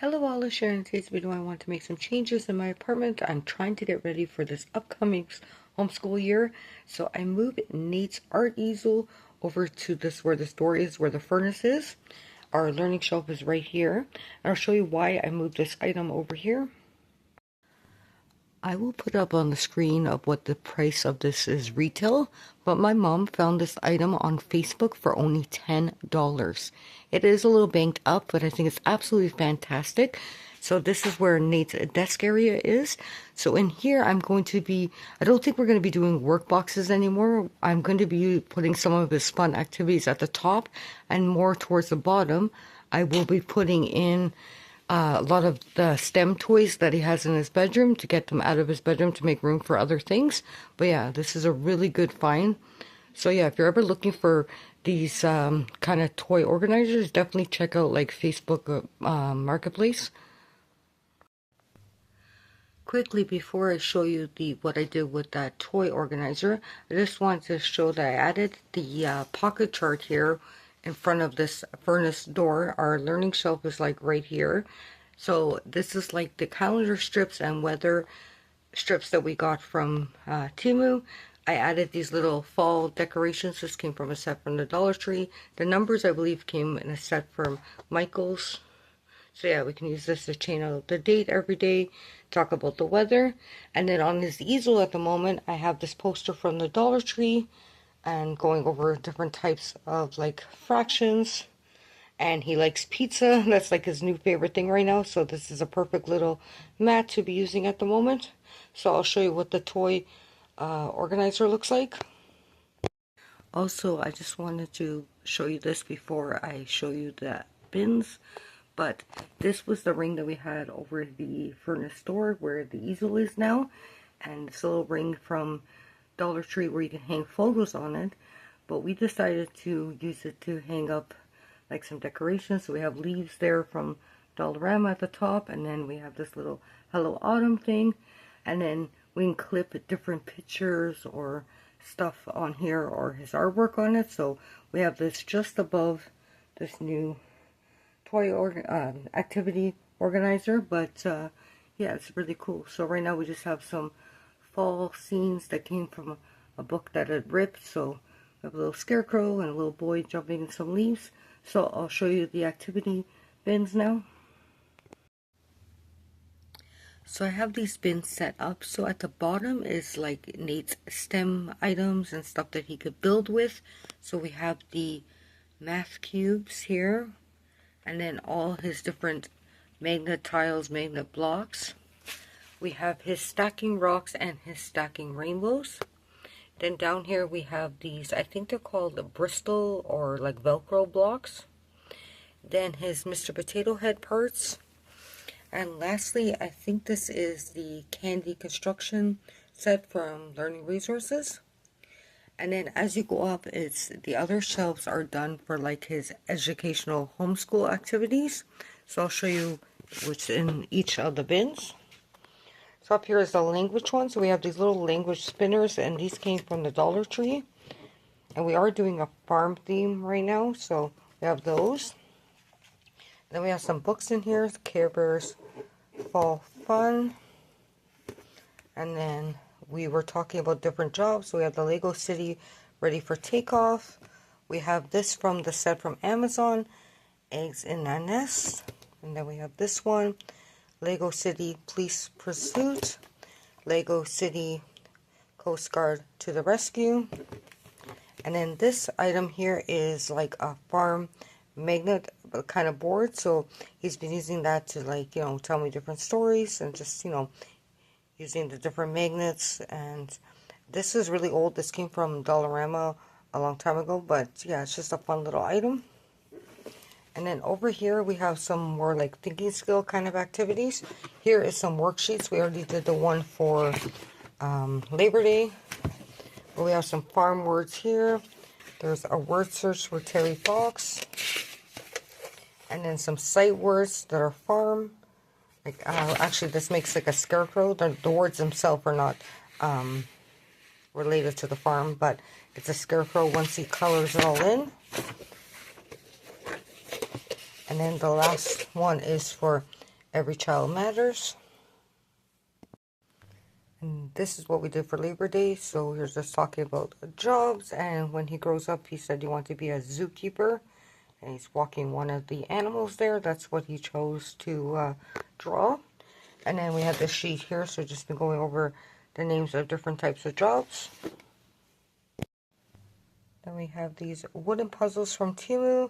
Hello all, Sharon. In today's video I want to make some changes in my apartment. I'm trying to get ready for this upcoming homeschool year. So I moved Nate's art easel over to this where this door is, where the furnace is. Our learning shelf is right here. And I'll show you why I moved this item over here. I will put up on the screen of what the price of this is retail, but my mom found this item on Facebook for only $10. It is a little banked up, but I think it's absolutely fantastic. So this is where Nate's desk area is. So in here, I don't think we're going to be doing work boxes anymore. I'm going to be putting some of his fun activities at the top, and more towards the bottom, I will be putting in a lot of the STEM toys that he has in his bedroom to get them out of his bedroom to make room for other things. But yeah, this is a really good find. So yeah, if you're ever looking for these kind of toy organizers, definitely check out like Facebook Marketplace. Quickly, before I show you what I did with that toy organizer, I just want to show that I added the pocket chart here in front of this furnace door. Our learning shelf is like right here. So this is like the calendar strips and weather strips that we got from Temu. I added these little fall decorations. This came from a set from the Dollar Tree. The numbers, I believe, came in a set from Michael's. So yeah, we can use this to change out the date every day, talk about the weather. And then on this easel at the moment, I have this poster from the Dollar Tree and going over different types of like fractions. And he likes pizza. That's like his new favorite thing right now. So this is a perfect little mat to be using at the moment. So I'll show you what the toy organizer looks like. Also, I just wanted to show you this before I show you the bins. But this was the ring that we had over the furnace door where the easel is now. And this little ring from Dollar Tree where you can hang photos on it. But we decided to use it to hang up like some decorations. So we have leaves there from Dollarama at the top. And then we have this little Hello Autumn thing. And then we can clip different pictures or stuff on here or his artwork on it. So we have this just above this new toy activity organizer, but yeah, it's really cool. So right now we just have some fall scenes that came from a book that had ripped. So we have a little scarecrow and a little boy jumping in some leaves. So I'll show you the activity bins now. So I have these bins set up. So at the bottom is like Nate's STEM items and stuff that he could build with. So we have the math cubes here, and then all his different magnet tiles, magnet blocks. We have his stacking rocks and his stacking rainbows. Then down here we have these, I think they're called Bristol or like Velcro blocks. Then his Mr. Potato Head parts. And lastly, I think this is the candy construction set from Learning Resources. And then as you go up, it's the other shelves are done for like his educational homeschool activities. So I'll show you what's in each of the bins. So up here is the language one. So we have these little language spinners, and these came from the Dollar Tree. And we are doing a farm theme right now, so we have those. And then we have some books in here, Care Bears Fall Fun. And then we were talking about different jobs. So we have the Lego City Ready for Takeoff. We have this from the set from Amazon, Eggs in a Nest. And then we have this one, Lego City Police Pursuit, Lego City Coast Guard to the Rescue. And then this item here is like a farm magnet kind of board. So he's been using that to like, tell me different stories and just, using the different magnets. And this is really old. This came from Dollarama a long time ago, but yeah, it's just a fun little item. And then over here we have some more like thinking skill kind of activities. Here is some worksheets. We already did the one for Labor Day. But we have some farm words here. There's a word search for Terry Fox. And then some sight words that are farm. Like, actually, this makes like a scarecrow. The words themselves are not related to the farm, but it's a scarecrow once he colors it all in. And then the last one is for Every Child Matters. And this is what we did for Labor Day. So here's just talking about jobs. And when he grows up, he said he wanted to be a zookeeper. And he's walking one of the animals there. That's what he chose to draw. And then we have this sheet here. So just been going over the names of different types of jobs. Then we have these wooden puzzles from Temu.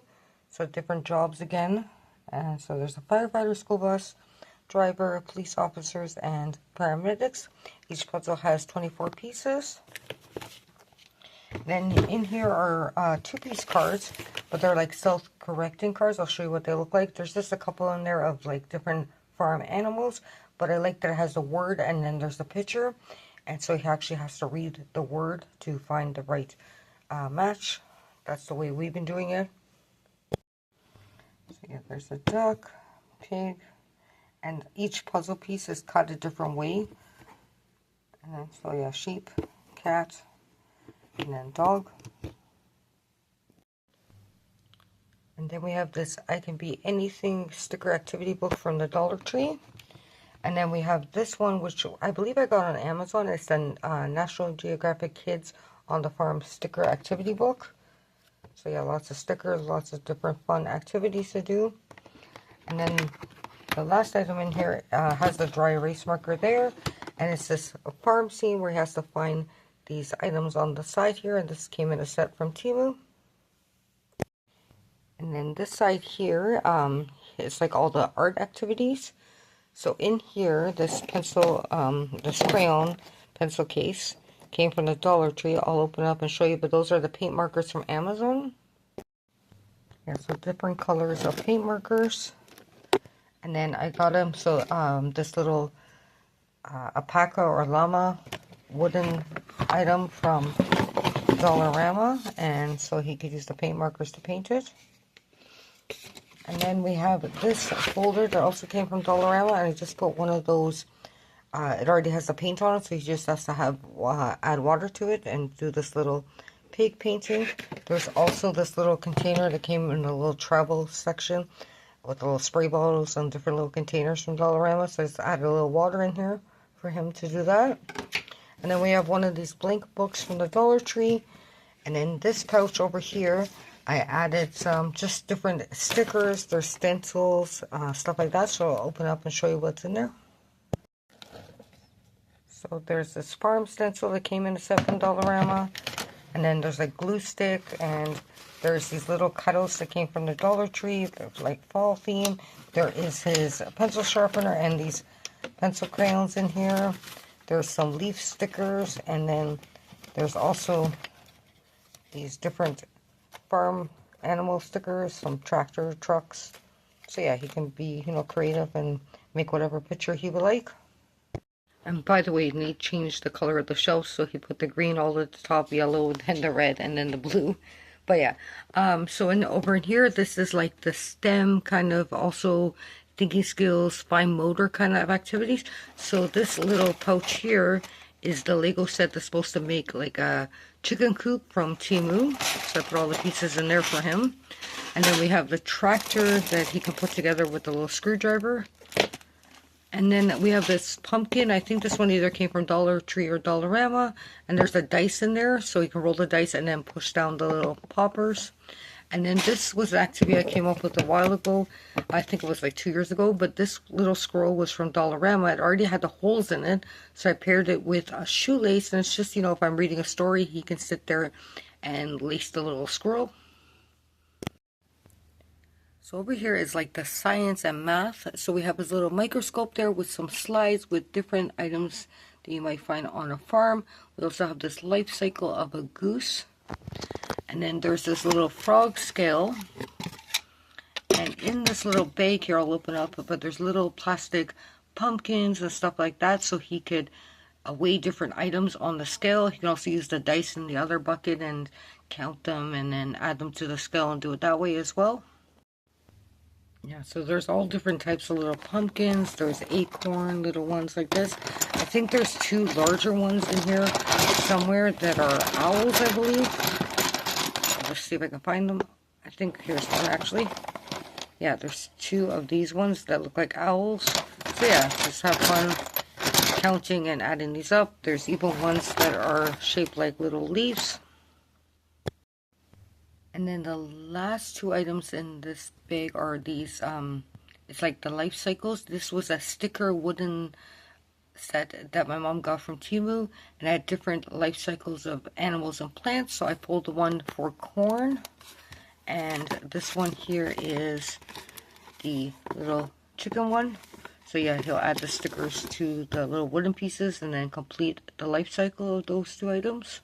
So different jobs again. And so there's a firefighter, school bus, driver, police officers, and paramedics. Each puzzle has 24 pieces. Then in here are two-piece cards, but they're like self-correcting cards. I'll show you what they look like. There's just a couple in there of like different farm animals, but I like that it has the word and then there's the picture. And so he actually has to read the word to find the right match. That's the way we've been doing it. So yeah, there's a duck, pig, and each puzzle piece is cut a different way. And then, so yeah, sheep, cat, and then dog. And then we have this I Can Be Anything sticker activity book from the Dollar Tree. And then we have this one, which I believe I got on Amazon. It's the National Geographic Kids on the Farm sticker activity book. So yeah, lots of stickers, lots of different fun activities to do. And then the last item in here has the dry erase marker there. And it's this farm scene where he has to find these items on the side here. And this came in a set from Temu. And then this side here, it's like all the art activities. So in here, this pencil, this crayon pencil case came from the Dollar Tree. I'll open up and show you, but those are the paint markers from Amazon. Yeah, so different colors of paint markers. And then I got him, so this little alpaca or llama wooden item from Dollarama. And so he could use the paint markers to paint it. And then we have this folder that also came from Dollarama. And I just put one of those, it already has the paint on it, so he just has to have add water to it and do this little pig painting. There's also this little container that came in a little travel section with little spray bottles and different little containers from Dollarama. So I just added a little water in here for him to do that. And then we have one of these blank books from the Dollar Tree. And in this pouch over here, I added some just different stickers. There's stencils, stuff like that. So I'll open up and show you what's in there. So there's this farm stencil that came in a set from Dollarama. And then there's like glue stick, and there's these little cuddles that came from the Dollar Tree. There's like fall theme. There is his pencil sharpener and these pencil crayons in here. There's some leaf stickers, and then there's also these different farm animal stickers, some tractor trucks. So yeah, he can be, you know, creative and make whatever picture he would like. And by the way, Nate changed the color of the shelf, so he put the green all at the top, yellow, then the red, and then the blue. But yeah, so over in here, this is like the STEM kind of also thinking skills, fine motor kind of activities. So this little pouch here is the Lego set that's supposed to make like a chicken coop from Temu. So I put all the pieces in there for him. And then we have the tractor that he can put together with the little screwdriver. And then we have this pumpkin. I think this one either came from Dollar Tree or Dollarama. And there's a dice in there, so you can roll the dice and then push down the little poppers. And then this was an activity I came up with a while ago. I think it was like 2 years ago. But this little scroll was from Dollarama. It already had the holes in it. So I paired it with a shoelace. And it's just, you know, if I'm reading a story, he can sit there and lace the little scroll. So over here is like the science and math. So we have this little microscope there with some slides with different items that you might find on a farm. We also have this life cycle of a goose. And then there's this little frog scale. And in this little bag here, I'll open up, but there's little plastic pumpkins and stuff like that. So he could weigh different items on the scale. He can also use the dice in the other bucket and count them and then add them to the scale and do it that way as well. Yeah, so there's all different types of little pumpkins. There's acorn, little ones like this. I think there's two larger ones in here somewhere that are owls, I believe. Let's see if I can find them. I think here's one actually. yeah, there's 2 of these ones that look like owls. So yeah, just have fun counting and adding these up. There's even ones that are shaped like little leaves. And then the last 2 items in this bag are these, it's like the life cycles. This was a sticker wooden set that my mom got from Temu, and I had different life cycles of animals and plants. So I pulled the one for corn, and this one here is the little chicken one. So yeah, he'll add the stickers to the little wooden pieces and then complete the life cycle of those 2 items.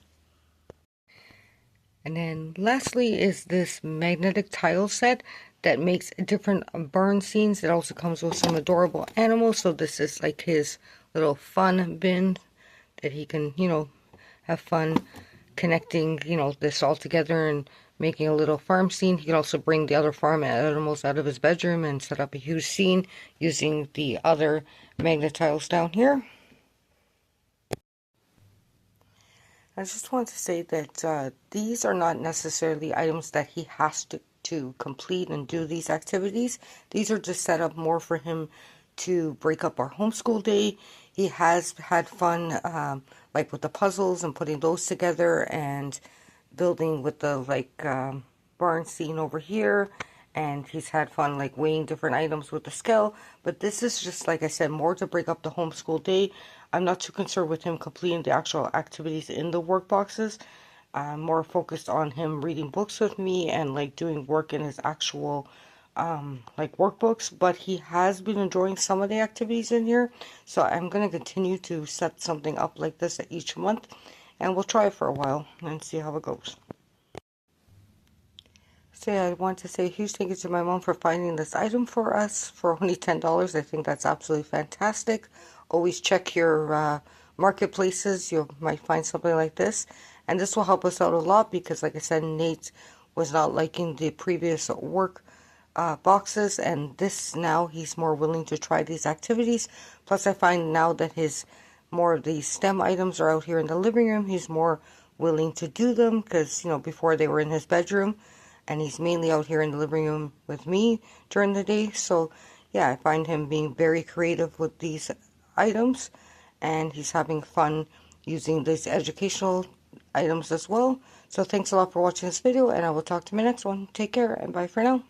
And then lastly is this magnetic tile set that makes different burn scenes. It also comes with some adorable animals. So this is like his little fun bin that he can, have fun connecting, this all together and making a little farm scene. He can also bring the other farm animals out of his bedroom and set up a huge scene using the other magnet tiles down here. I just want to say that these are not necessarily items that he has to complete and do these activities. These are just set up more for him to break up our homeschool day. He has had fun like with the puzzles and putting those together and building with the barn scene over here. And he's had fun like weighing different items with the scale. But this is just, like I said, more to break up the homeschool day. I'm not too concerned with him completing the actual activities in the work boxes. I'm more focused on him reading books with me and like doing work in his actual like workbooks. But he has been enjoying some of the activities in here. So I'm going to continue to set something up like this each month. And we'll try it for a while and see how it goes. So yeah, I want to say a huge thank you to my mom for finding this item for us for only $10. I think that's absolutely fantastic. Always check your marketplaces. You might find something like this. And this will help us out a lot because, like I said, Nate was not liking the previous work boxes. And this now, he's more willing to try these activities. Plus, I find now that more of these STEM items are out here in the living room, he's more willing to do them because, before they were in his bedroom. And he's mainly out here in the living room with me during the day. So, yeah, I find him being very creative with these items. And he's having fun using these educational items as well. So, thanks a lot for watching this video. And I will talk to you in my next one. Take care and bye for now.